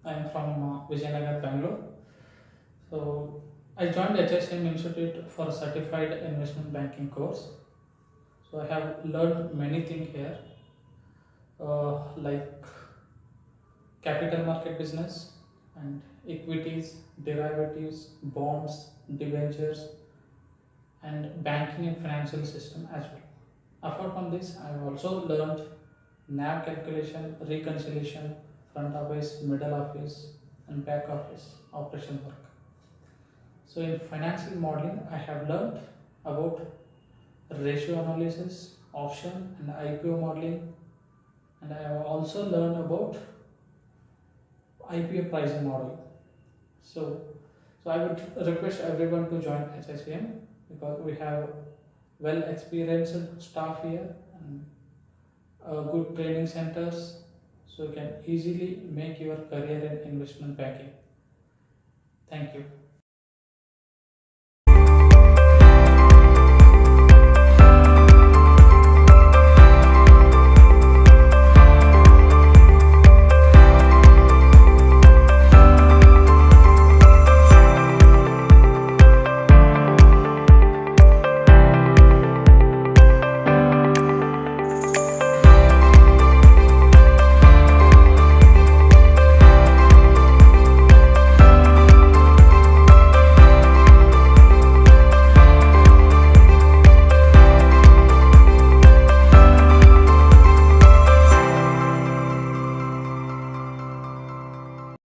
I'm from Vijayanagar, Bangalore. So I joined HSM Institute for a certified investment banking course. So I have learned many things here, like capital market business and equities, derivatives, bonds, debentures, and banking and financial system as well. Apart from this, I have also learned NAV calculation, reconciliation, front office, middle office, and back office operation work. So in financial modeling, I have learned about ratio analysis, option and IPO modeling, and I have also learned about IPO pricing model. So, so I would request everyone to join HSVM because we have well experienced staff here and good training centers, so you can easily make your career in investment banking. Thank you.